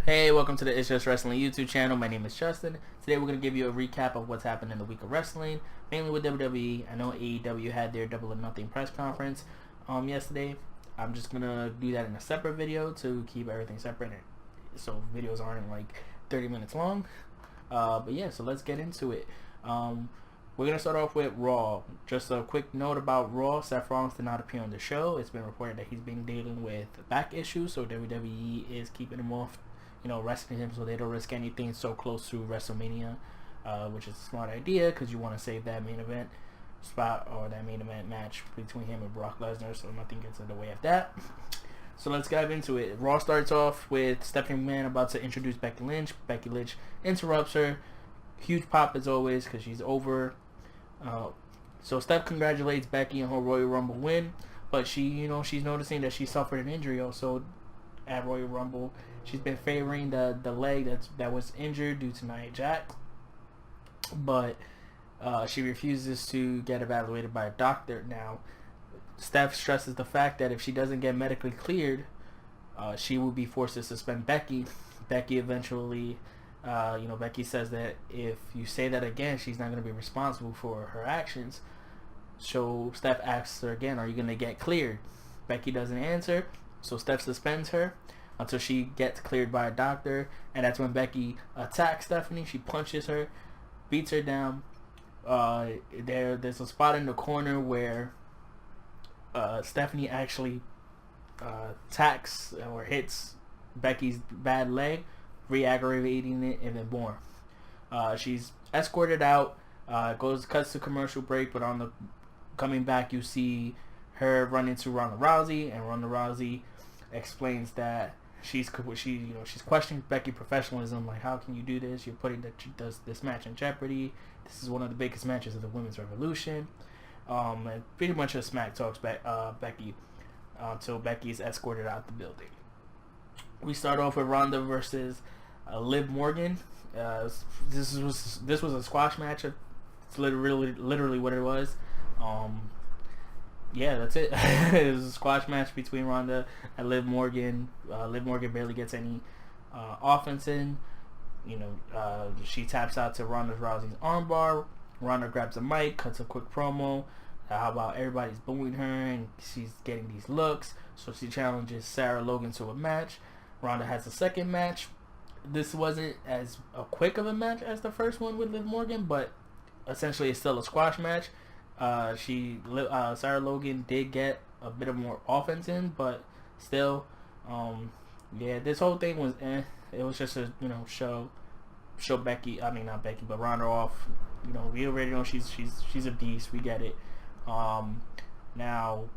Hey, welcome to the It's Just Wrestling YouTube channel. My name is Justin. Today we're going to give you a recap of what's happened in the week of wrestling, mainly with WWE. I know AEW had their Double or Nothing press conference yesterday. I'm just going to do that in a separate video to keep everything separate, so videos aren't like 30 minutes long. But yeah, so let's get into it. We're going to start off with Raw. Just a quick note about Raw. Seth Rollins did not appear on the show. It's been reported that he's been dealing with back issues, so WWE is keeping him off, resting him so they don't risk anything so close to WrestleMania, which is a smart idea because you want to save that main event spot or that main event match between him and Brock Lesnar, so nothing gets in the way of that. So let's dive into it. Raw starts off with Stephanie McMahon about to introduce Becky Lynch. Becky Lynch interrupts her. Huge pop as always because she's over. So Steph congratulates Becky on her Royal Rumble win, but she's noticing that she suffered an injury also at Royal Rumble. She's been favoring the leg that was injured due to Nia Jax, but she refuses to get evaluated by a doctor. Now, Steph stresses the fact that if she doesn't get medically cleared, she will be forced to suspend Becky. Becky eventually, Becky says that if you say that again, she's not going to be responsible for her actions. So Steph asks her again, are you going to get cleared? Becky doesn't answer, so Steph suspends her until she gets cleared by a doctor, and that's when Becky attacks Stephanie. She punches her, beats her down. There's a spot in the corner where Stephanie actually attacks or hits Becky's bad leg, re-aggravating it even more. She's escorted out, cuts to commercial break, but on the coming back you see her run into Ronda Rousey, and Ronda Rousey explains that she's questioning Becky's professionalism, like, how can you do this? You're putting this match in jeopardy. This is one of the biggest matches of the women's revolution. And pretty much a smack talks Becky until Becky is escorted out the building. We start off with Ronda versus Liv Morgan. This was a squash match. It's literally what it was. Yeah, that's it. It was a squash match between Ronda and Liv Morgan. Liv Morgan barely gets any offense in. She taps out to Ronda Rousey's armbar. Ronda grabs a mic, cuts a quick promo. How about everybody's booing her and she's getting these looks. So she challenges Sarah Logan to a match. Ronda has a second match. This wasn't as quick of a match as the first one with Liv Morgan, but essentially it's still a squash match. Sarah Logan did get a bit of more offense in, but still, this whole thing was it was just a show Becky, not Becky, but Ronda off. We already know she's a beast. We get it. Now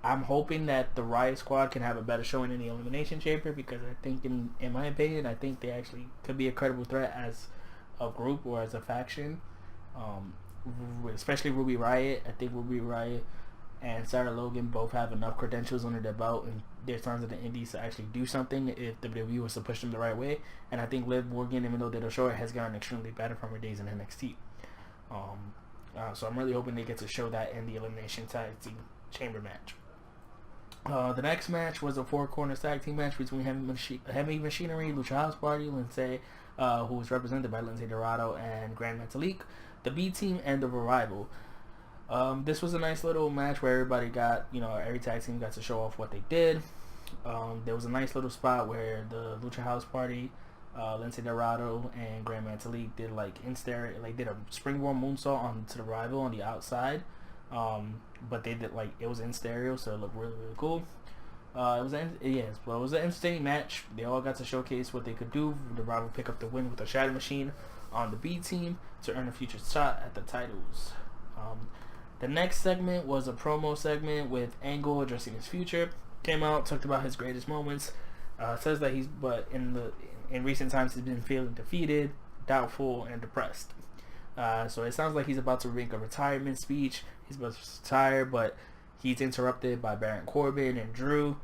I'm hoping that the Riot Squad can have a better showing in the Elimination Chamber, because I think, in my opinion, I think they actually could be a credible threat as a group or as a faction. Especially Ruby Riott. I think Ruby Riott and Sarah Logan both have enough credentials under their belt and their times in the Indies to actually do something if WWE was to push them the right way. And I think Liv Morgan, even though they don't show it, has gotten extremely better from her days in NXT. So I'm really hoping they get to show that in the Elimination Tag Team Chamber match. The next match was a four-corner tag team match between Heavy Machinery, Lucha House Party, Lindsay, who was represented by Lindsay Dorado and Grand Metalik, the B Team, and the Revival. This was a nice little match where everybody got, every tag team got to show off what they did. There was a nice little spot where the Lucha House Party, Lindsay Dorado and Grand Metalik did did a springboard moonsault onto the Revival on the outside. But they did it was in stereo, so it looked really, really cool. It was an entertaining match. They all got to showcase what they could do. The Revival pick up the win with a Shadow Machine on the B Team to earn a future shot at the titles. The next segment was a promo segment with Angle addressing his future. Came out, talked about his greatest moments. Says that in recent times he's been feeling defeated, doubtful, and depressed. So it sounds like he's about to make a retirement speech. He's about to retire, but he's interrupted by Baron Corbin and Drew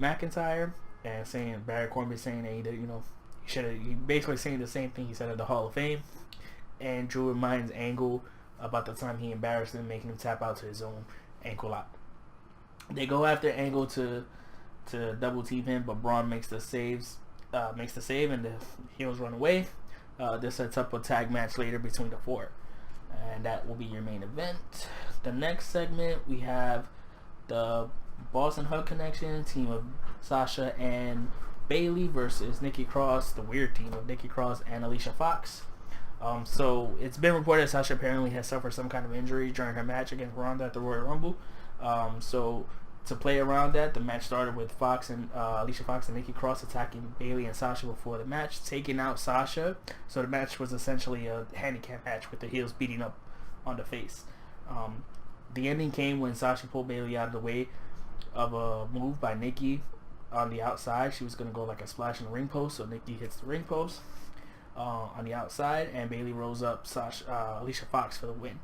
McIntyre, and Baron Corbin saying that he basically saying the same thing he said at the Hall of Fame. And Drew reminds Angle about the time he embarrassed him, making him tap out to his own ankle lock. They go after Angle to double team him, but Braun makes the saves makes the save and the heels run away. This sets up a tag match later between the four, and that will be your main event. The next segment we have the Boston Hug Connection team of Sasha and Bayley versus Nikki Cross, the weird team of Nikki Cross and Alicia Fox. So it's been reported Sasha apparently has suffered some kind of injury during her match against Ronda at the Royal Rumble. So to play around that, the match started with Fox and Alicia Fox and Nikki Cross attacking Bayley and Sasha before the match, taking out Sasha. So the match was essentially a handicap match with the heels beating up on the face. The ending came when Sasha pulled Bayley out of the way of a move by Nikki on the outside. She was going to go like a splash in the ring post, so Nikki hits the ring post on the outside, and Bayley rolls up Alicia Fox for the win.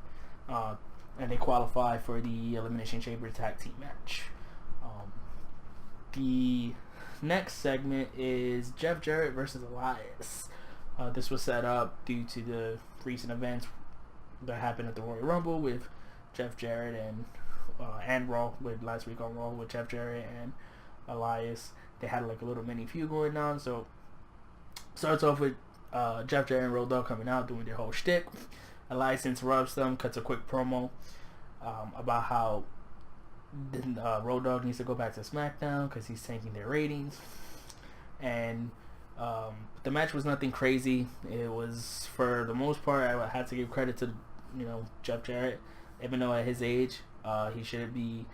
And they qualify for the Elimination Chamber Tag Team match. The next segment is Jeff Jarrett versus Elias. This was set up due to the recent events that happened at the Royal Rumble with Jeff Jarrett and Raw, with last week on Raw with Jeff Jarrett and Elias. They had like a little mini feud going on. So starts off with Jeff Jarrett and Road Dogg coming out doing their whole shtick. Elias interrupts them, cuts a quick promo about how Road Dogg needs to go back to SmackDown because he's tanking their ratings. And the match was nothing crazy. It was, for the most part, I had to give credit to Jeff Jarrett, even though at his age he shouldn't be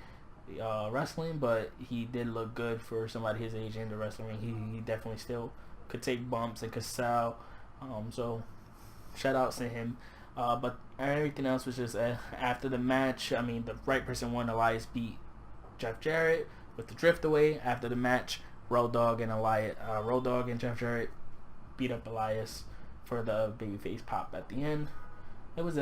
wrestling, but he did look good for somebody his age in the wrestling ring. He definitely still could take bumps and could sell. So shout outs to him. But everything else was just after the match. I mean, the right person won. Elias beat Jeff Jarrett with the drift away. After the match, Road Dogg and Jeff Jarrett beat up Elias for the babyface pop at the end. It was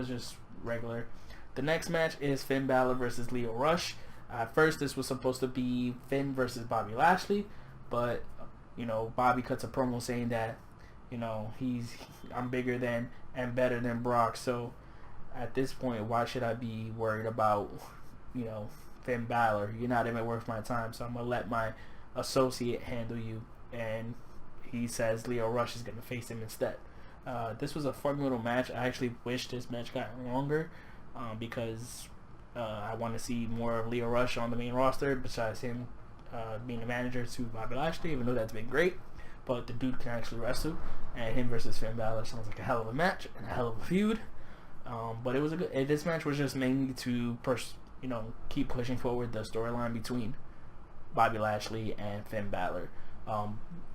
just regular. The next match is Finn Balor versus Lio Rush. At first, this was supposed to be Finn versus Bobby Lashley, but Bobby cuts a promo saying that I'm bigger than and better than Brock. So at this point, why should I be worried about Finn Balor? You're not even worth my time, so I'm gonna let my associate handle you. And he says Lio Rush is gonna face him instead. This was a fun little match. I actually wish this match got longer because I want to see more of Lio Rush on the main roster besides him being the manager to Bobby Lashley, even though that's been great. But the dude can actually wrestle, and him versus Finn Balor sounds like a hell of a match and a hell of a feud. But it was this match was just mainly to keep pushing forward the storyline between Bobby Lashley and Finn Balor.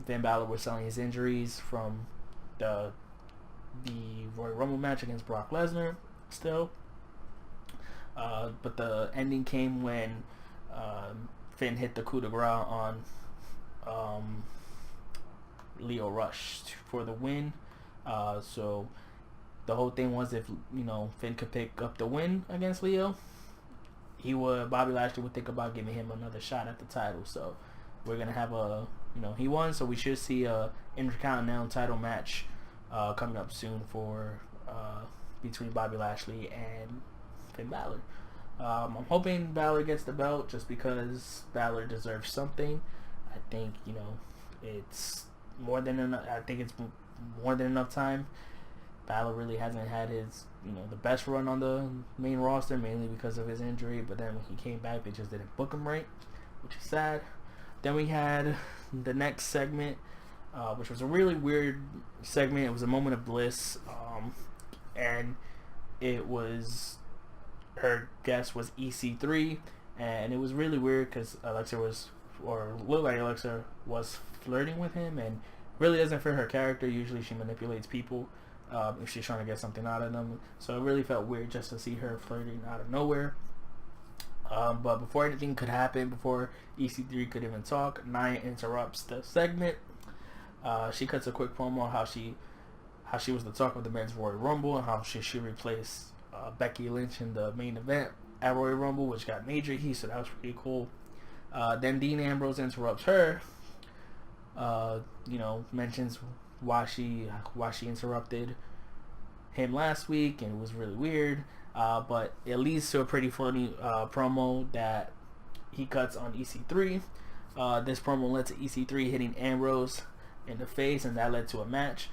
Finn Balor was selling his injuries from the Royal Rumble match against Brock Lesnar still. But the ending came when Finn hit the coup de grace on Lio Rush for the win. So the whole thing was, if Finn could pick up the win against Lio, Bobby Lashley would think about giving him another shot at the title. So we're gonna have he won, so we should see a Intercontinental title match coming up soon for between Bobby Lashley and Finn Balor. I'm hoping Balor gets the belt just because Balor deserves something. I think it's more than enough. I think it's more than enough time. Balor really hasn't had his the best run on the main roster, mainly because of his injury. But then when he came back, they just didn't book him right, which is sad. Then we had the next segment, which was a really weird segment. It was a moment of bliss, and it was, her guest was EC3, and it was really weird because Alexa looked like Alexa was flirting with him, and really doesn't fit her character. Usually she manipulates people if she's trying to get something out of them. So it really felt weird just to see her flirting out of nowhere. But before anything could happen, before EC3 could even talk, Nia interrupts the segment. She cuts a quick promo how she was the talk of the men's Royal Rumble, and how she should replace Becky Lynch in the main event at Royal Rumble, which got major heat, so that was pretty cool. Then Dean Ambrose interrupts her, mentions why she interrupted him last week, and it was really weird. But it leads to a pretty funny promo that he cuts on EC3. This promo led to EC3 hitting Ambrose in the face, and that led to a match.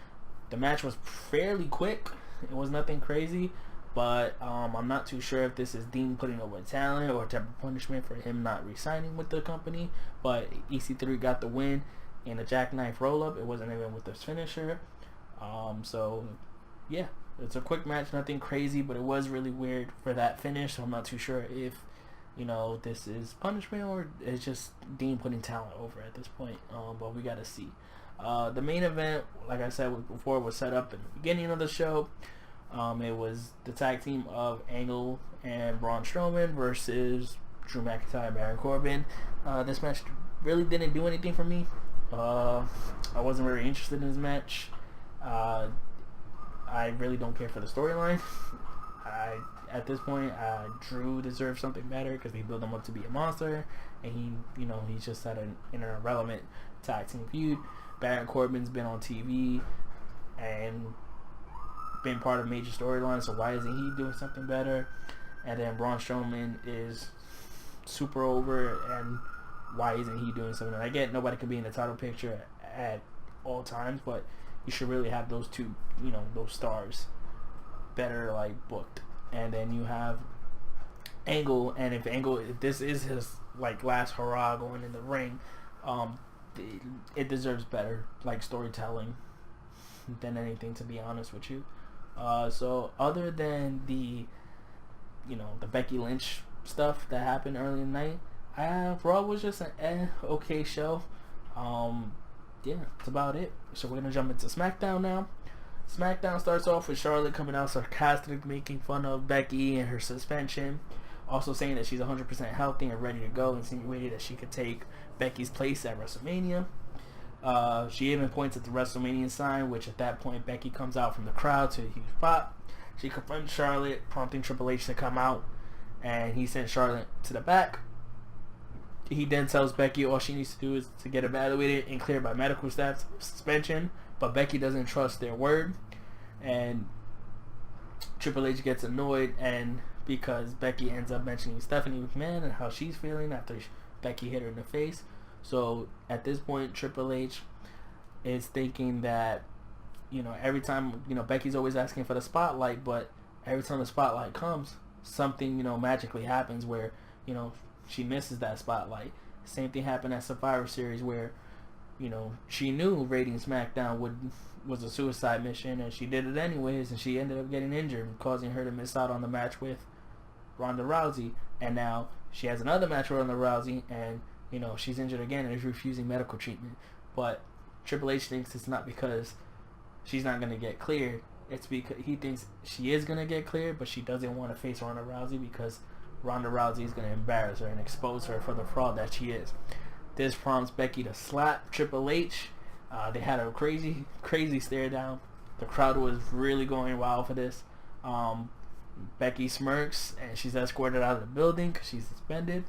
The match was fairly quick. It was nothing crazy, but I'm not too sure if this is Dean putting over talent or a type of punishment for him not re-signing with the company. But EC3 got the win in a jackknife roll-up. It wasn't even with the finisher. So yeah, it's a quick match, nothing crazy, but it was really weird for that finish. So I'm not too sure if this is punishment or it's just Dean putting talent over at this point. But we gotta see. The main event, like I said before, was set up at the beginning of the show. It was the tag team of Angle and Braun Strowman versus Drew McIntyre and Baron Corbin. This match really didn't do anything for me. I wasn't very interested in this match. I really don't care for the storyline. At this point, Drew deserves something better because they build him up to be a monster, and he's just at an irrelevant tag team feud. Baron Corbin's been on TV and been part of major storylines, so why isn't he doing something better? And then Braun Strowman is super over, and why isn't he doing something? I get nobody can be in the title picture at all times, but you should really have those two, those stars better booked. And then you have Angle, and if this is his last hurrah going in the ring, it deserves better storytelling than anything, to be honest with you. So other than the Becky Lynch stuff that happened early in the night, Raw was just an okay show. Yeah, that's about it. So we're gonna jump into SmackDown now. SmackDown starts off with Charlotte coming out sarcastic, making fun of Becky and her suspension, also saying that she's 100% healthy and ready to go, insinuating that she could take Becky's place at WrestleMania. She even points at the WrestleMania sign, which at that point Becky comes out from the crowd to a huge pop. She confronts Charlotte, prompting Triple H to come out, and he sends Charlotte to the back. He then tells Becky all she needs to do is to get evaluated and cleared by medical staff suspension, but Becky doesn't trust their word, and Triple H gets annoyed, and because Becky ends up mentioning Stephanie McMahon and how she's feeling after Becky hit her in the face. So at this point, Triple H is thinking that every time Becky's always asking for the spotlight, but every time the spotlight comes, something magically happens where she misses that spotlight. Same thing happened at Survivor Series where she knew raiding SmackDown was a suicide mission, and she did it anyways, and she ended up getting injured, causing her to miss out on the match with Ronda Rousey. And now she has another match with Ronda Rousey, and she's injured again and is refusing medical treatment. But Triple H thinks it's not because she's not going to get cleared. It's because he thinks she is going to get cleared, but she doesn't want to face Ronda Rousey because Ronda Rousey is going to embarrass her and expose her for the fraud that she is. This prompts Becky to slap Triple H. They had a crazy stare down. The crowd was really going wild for this. Becky smirks and she's escorted out of the building because she's suspended.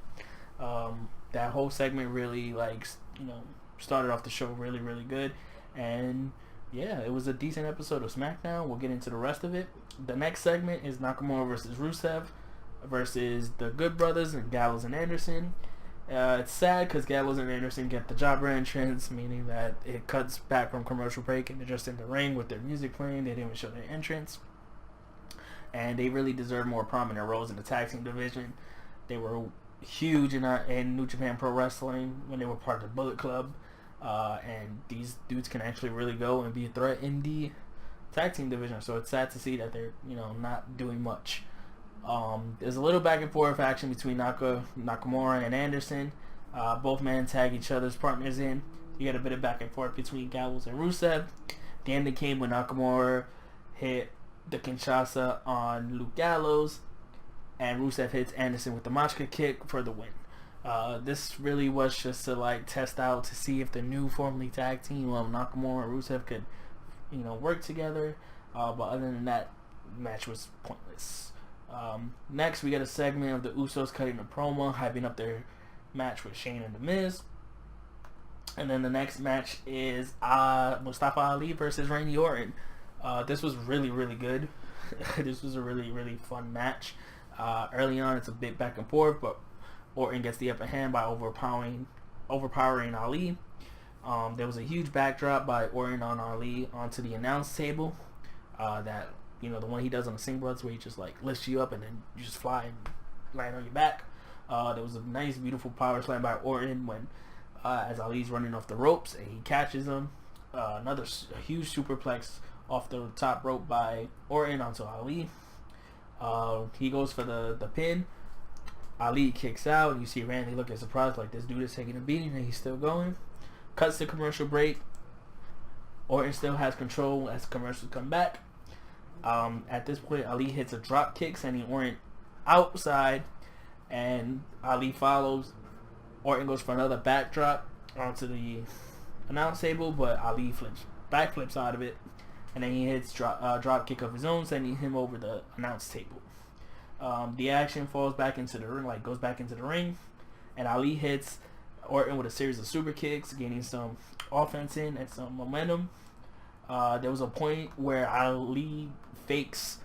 That whole segment really started off the show really good, and yeah, it was a decent episode of SmackDown. We'll get into the rest of it. The next segment is Nakamura versus Rusev versus the Good Brothers and Gallows and Anderson. It's sad because Gallows and Anderson get the jobber entrance, meaning that it cuts back from commercial break and they're just in the ring with their music playing. They didn't even show their entrance, and they really deserve more prominent roles in the tag team division. They were huge in New Japan Pro Wrestling when they were part of the Bullet Club, and these dudes can actually really go and be a threat in the tag team division. So it's sad to see that they're not doing much. There's a little back and forth action between Nakamura and Anderson. Both men tag each other's partners in. You get a bit of back and forth between Gallows and Rusev. The ending came when Nakamura hit the Kinshasa on Luke Gallows, and Rusev hits Anderson with the Machka kick for the win. This really was just to test out to see if the new formerly tag team of Nakamura and Rusev could work together. But other than that, the match was pointless. Next, we get a segment of the Usos cutting a promo, hyping up their match with Shane and The Miz. And then the next match is Mustafa Ali versus Randy Orton. This was really good. This was a really fun match. Early on, it's a bit back and forth, but Orton gets the upper hand by overpowering overpowering Ali. There was a huge backdrop by Orton on Ali onto the announce table. That, you know, the one he does on the singlets where he just like lifts you up and then you just fly and land on your back. There was a nice, beautiful power slam by Orton when as Ali's running off the ropes and he catches him. Another huge superplex off the top rope by Orton onto Ali. He goes for the pin. Ali kicks out, and you see Randy looking surprised like this dude is taking a beating and he's still going. Cuts to commercial break. Orton still has control as commercials come back. At this point, Ali hits a drop kick, sending Orton outside, and Ali follows. Orton goes for another backdrop onto the announce table, but Ali backflips out of it, and then he hits drop kick of his own, sending him over the announce table. The action falls back into the ring, goes back into the ring, and Ali hits Orton with a series of super kicks, gaining some offense in and some momentum. There was a point where Ali fakes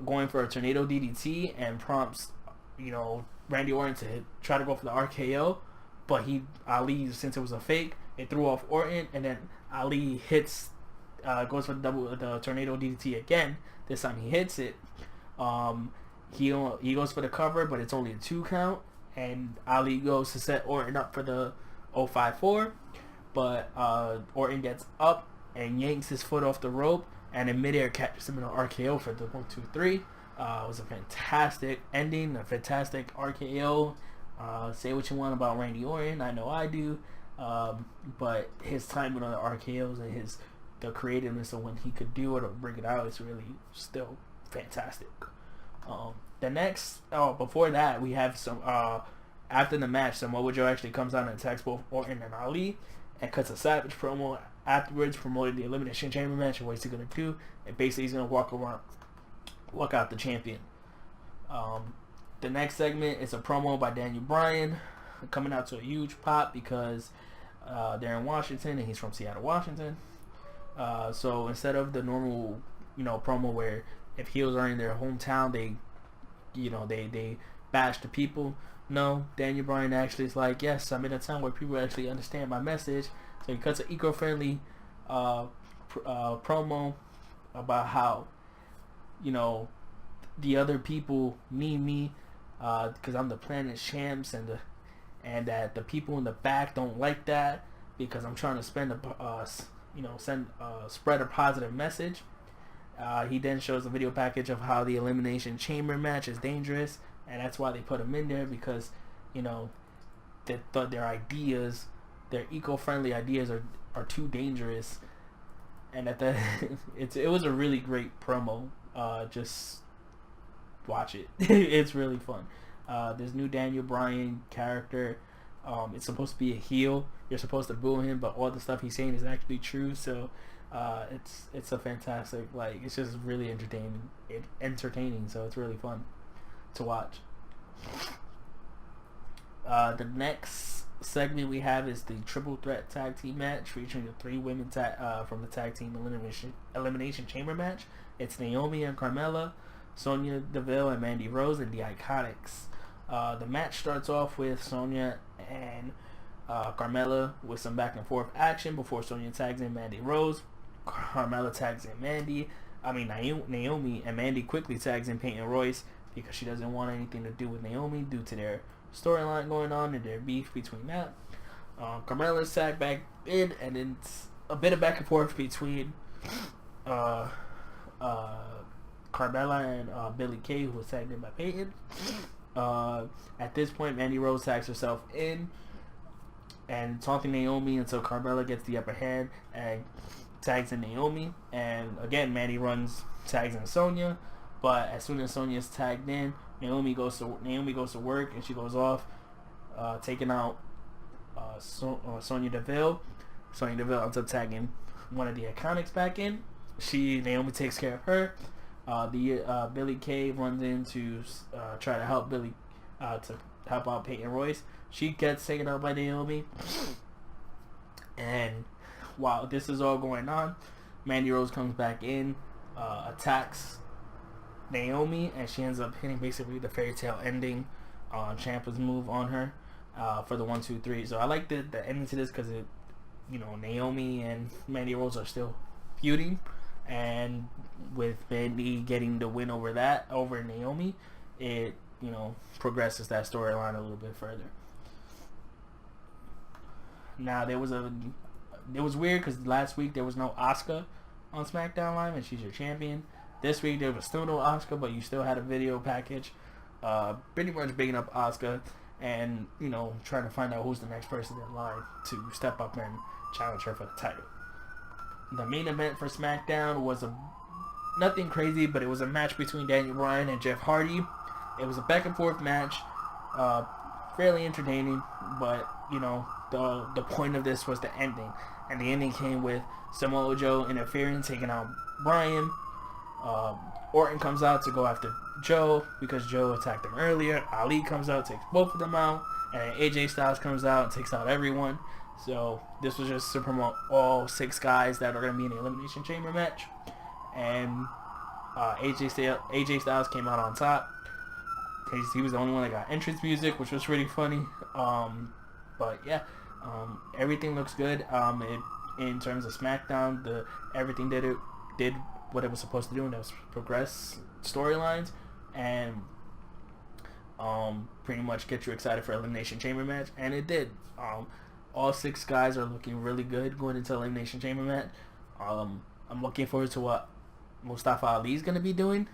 going for a tornado DDT and prompts, you know, Randy Orton to try to go for the RKO, but Ali, since it was a fake, it threw off Orton, and then Ali hits, goes for the tornado DDT again. This time he hits it. He goes for the cover, but it's only a 2 count, and Ali goes to set Orton up for the 054, but Orton gets up and yanks his foot off the rope, and in midair catches him in an RKO for the 1-2-3. It was a fantastic ending, a fantastic RKO. Say what you want about Randy Orton, I know I do, but his timing on the RKOs and the creativeness of when he could do it or bring it out is really still fantastic. Before that, we have some, after the match, Samoa Joe actually comes out and attacks both Orton and Ali and cuts a savage promo afterwards, promoting the Elimination Chamber match and what he's going to do, and basically he's going to walk out the champion. The next segment is a promo by Daniel Bryan, coming out to a huge pop because they're in Washington and he's from Seattle, Washington. So instead of the normal, you know, promo where if heels are in their hometown, they bash the people. No, Daniel Bryan actually is like, yes, I'm in a town where people actually understand my message. So he cuts an eco-friendly promo about how, you know, the other people need me because I'm the planet's champs, and that the people in the back don't like that because I'm trying to spread a positive message. He then shows a video package of how the Elimination Chamber match is dangerous, and that's why they put him in there, because, you know, they thought their eco-friendly ideas are too dangerous, and it was a really great promo. Just watch it. It's really fun. This new Daniel Bryan character, it's supposed to be a heel. You're supposed to boo him, but all the stuff he's saying is actually true. So it's a fantastic, it's just really entertaining. So it's really fun to watch. The next segment we have is the Triple Threat Tag Team match featuring the 3 women from the Tag Team Elimination Chamber match. It's Naomi and Carmella, Sonya Deville and Mandy Rose, and the Iconics. The match starts off with Sonya and Carmella with some back and forth action before Sonya tags in Mandy Rose. Carmella tags in Naomi, and Mandy quickly tags in Peyton Royce because she doesn't want anything to do with Naomi due to their storyline going on and their beef between that. Carmella's tagged back in, and it's a bit of back and forth between Carmella and Billie Kay, who was tagged in by Peyton. At this point, Mandy Rose tags herself in and taunting Naomi until Carmella gets the upper hand and tags in Naomi. And again, Mandy tags in Sonya, but as soon as Sonya's tagged in, Naomi goes to work, and she goes off, taking out Sonya Deville. Sonya Deville ends up tagging one of the Iconics back in. Naomi takes care of her. Billie Kay runs in to try to help out Peyton Royce. She gets taken out by Naomi, and while this is all going on, Mandy Rose comes back in, attacks Naomi, and she ends up hitting basically the fairy tale ending Ciampa's move on her. for the 1, 2, 3. So I like the ending to this because it, Naomi and Mandy Rose are still feuding, and with Mandy getting the win over Naomi, it progresses that storyline a little bit further. Now it was weird because last week there was no Asuka on SmackDown Live and she's your champion. This week there was still no Asuka, but you still had a video package, pretty much bigging up Asuka and trying to find out who's the next person in line to step up and challenge her for the title. The main event for SmackDown was nothing crazy, but it was a match between Daniel Bryan and Jeff Hardy. It was a back and forth match, fairly entertaining, but the point of this was the ending, and the ending came with Samoa Joe interfering, taking out Bryan. Orton comes out to go after Joe because Joe attacked him earlier. Ali comes out, takes both of them out, and then AJ Styles comes out and takes out everyone. So this was just to promote all 6 guys that are going to be in the Elimination Chamber match, and AJ Styles came out on top. He was the only one that got entrance music, which was really funny. But yeah, everything looks good. In terms of SmackDown, everything did what it was supposed to do, and that was progress storylines and pretty much get you excited for Elimination Chamber match, and it did. All 6 guys are looking really good going into Elimination Chamber match. I'm looking forward to what Mustafa Ali is going to be doing.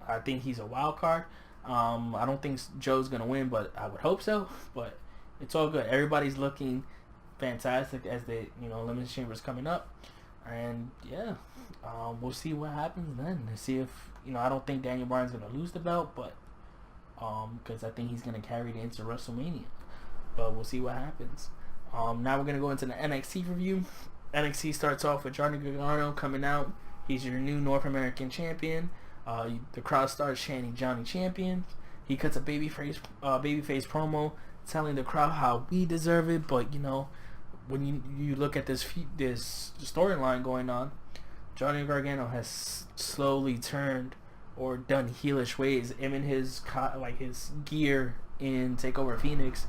I think he's a wild card. I don't think Joe's going to win, but I would hope so. But it's all good. Everybody's looking fantastic as the Elimination Chamber is coming up. And yeah, we'll see what happens then. See if I don't think Daniel Bryan's going to lose the belt, but because I think he's going to carry it into WrestleMania. But we'll see what happens. Now we're going to go into the NXT review. NXT starts off with Johnny Gargano coming out. He's your new North American champion. The crowd starts chanting Johnny Champion. He cuts a babyface promo telling the crowd how we deserve it. But when you look at this storyline going on, Johnny Gargano has slowly turned or done heelish ways. Even his gear in Takeover Phoenix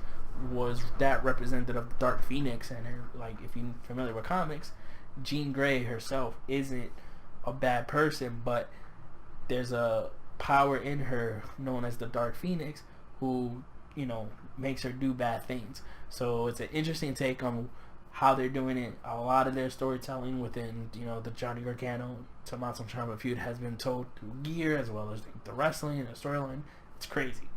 was that representative of Dark Phoenix, and her, if you're familiar with comics, Jean Grey herself isn't a bad person, but there's a power in her known as the Dark Phoenix who makes her do bad things. So it's an interesting take on how they're doing it. A lot of their storytelling within the Johnny Gargano Tommaso Ciampa feud has been told through gear as well as the wrestling and the storyline. It's crazy.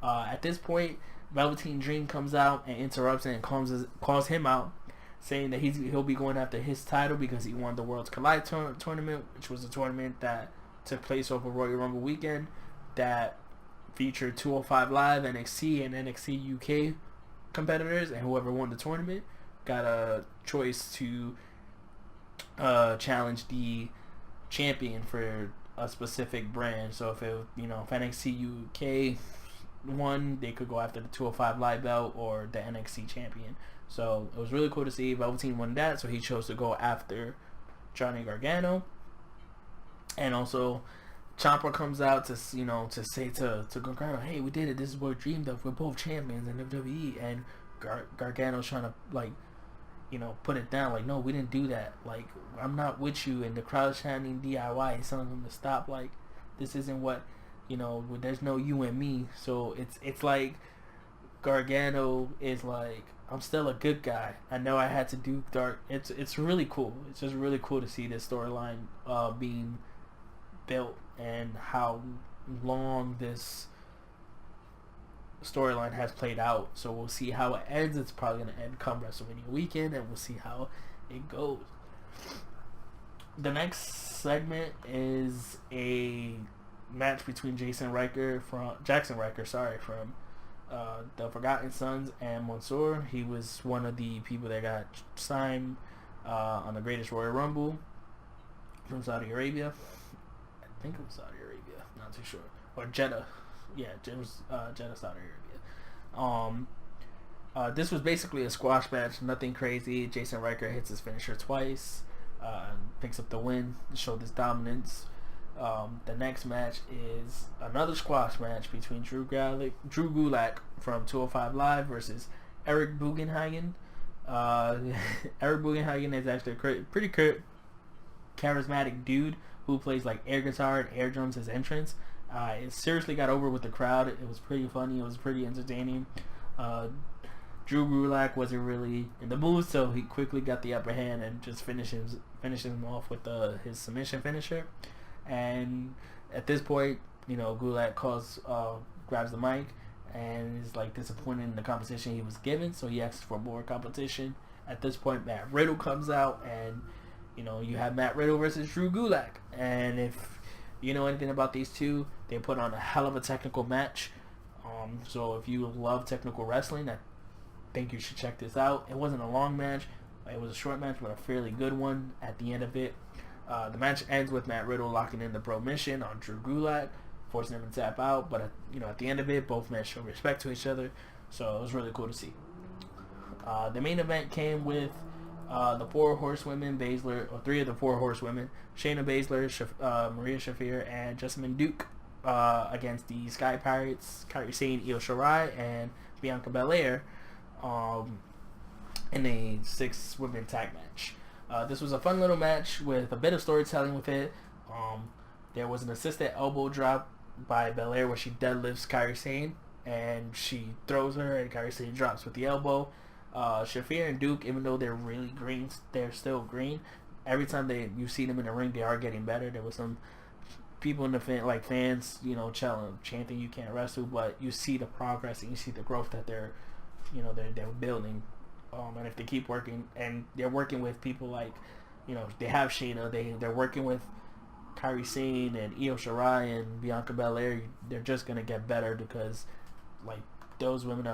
At this point, Velveteen Dream comes out and interrupts and calls him out, saying that he'll be going after his title because he won the Worlds Collide tournament, which was a tournament that took place over Royal Rumble weekend that featured 205 Live, NXT, and NXT UK competitors, and whoever won the tournament got a choice to challenge the champion for a specific brand. So if NXT UK won, they could go after the 205 Live belt or the NXT champion. So it was really cool to see Velveteen won that, so he chose to go after Johnny Gargano. And also Ciampa comes out to say to Gargano, hey, we did it, this is what we dreamed of, we're both champions in WWE. And Gargano's trying to put it down, no, we didn't do that, I'm not with you. And the crowd's chanting DIY, he's telling them to stop, this isn't what there's no you and me. So it's like Gargano is I'm still a good guy. I know I had to do dark. It's really cool. It's just really cool to see this storyline being built and how long this storyline has played out. So we'll see how it ends. It's probably going to end come WrestleMania weekend, and we'll see how it goes. The next segment is a match between Jackson Riker from the Forgotten Sons and Mansoor. He was one of the people that got signed on the Greatest Royal Rumble from Saudi Arabia. I think it was Saudi Arabia, not too sure, or Jeddah. Yeah, it was Jeddah, Saudi Arabia. This was basically a squash match, nothing crazy. Jason Riker hits his finisher twice, picks up the win, showed his dominance. The next match is another squash match between Drew Gulak from 205 Live versus Eric Bugenhagen. Uh, Eric Bugenhagen is actually a pretty charismatic dude who plays like air guitar and air drums as entrance. It seriously got over with the crowd. It was pretty funny. It was pretty entertaining. Drew Gulak wasn't really in the mood, so he quickly got the upper hand and just finishes him off with his submission finisher. And at this point, Gulak grabs the mic and is like disappointed in the competition he was given, so he asks for more competition. At this point, Matt Riddle comes out, and you have Matt Riddle versus Drew Gulak. And if you know anything about these two, they put on a hell of a technical match. So if you love technical wrestling, I think you should check this out. It wasn't a long match. It was a short match, but a fairly good one at the end of it. The match ends with Matt Riddle locking in the Pro Mission on Drew Gulak, forcing him to tap out. But at the end of it, both men show respect to each other, so it was really cool to see. The main event came with the four horsewomen, three of the four horsewomen, Shayna Baszler, Maria Shafir, and Jessamine Duke, against the Sky Pirates, Kairi Sane, Io Shirai, and Bianca Belair, in a 6-women tag match. This was a fun little match with a bit of storytelling with it. There was an assisted elbow drop by Belair where she deadlifts Kairi Sane, and she throws her, and Kairi Sane drops with the elbow. Shafir and Duke, even though they're really green, they're still green. Every time you see them in the ring, they are getting better. There was some people in the fans, chanting "You can't wrestle," but you see the progress and you see the growth that they're building. And if they keep working, and they're working with people like, they have Shayna, they're working with Kairi Sane and Io Shirai and Bianca Belair, they're just gonna get better because those women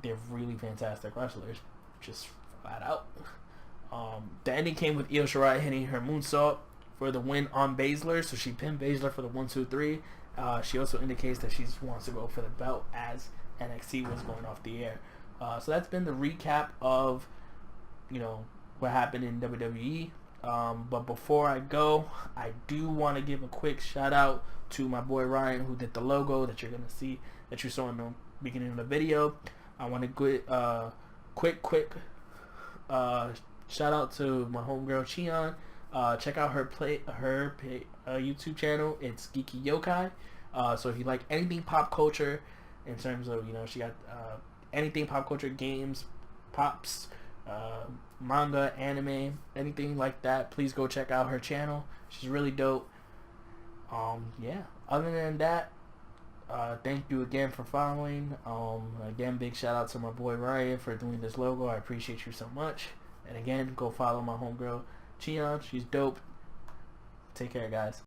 they're really fantastic wrestlers, just flat out. The ending came with Io Shirai hitting her moonsault for the win on Baszler, so she pinned Baszler for the 1-2-3. She also indicates that she wants to go for the belt as NXT was going off the air. So that's been the recap of what happened in WWE. But before I go, I do want to give a quick shout out to my boy Ryan, who did the logo that you're gonna see, that you saw in the beginning of the video. I want to quick shout out to my homegirl Chion. Check out her YouTube channel. It's Geeky Yokai. So if you like anything pop culture, in terms of she got anything pop culture, games, pops, manga, anime, anything like that, please go check out her channel. She's really dope. Yeah, other than that, thank you again for following. Again, big shout out to my boy Ryan for doing this logo. I appreciate you so much. And again, go follow my homegirl Chion. She's dope. Take care, guys.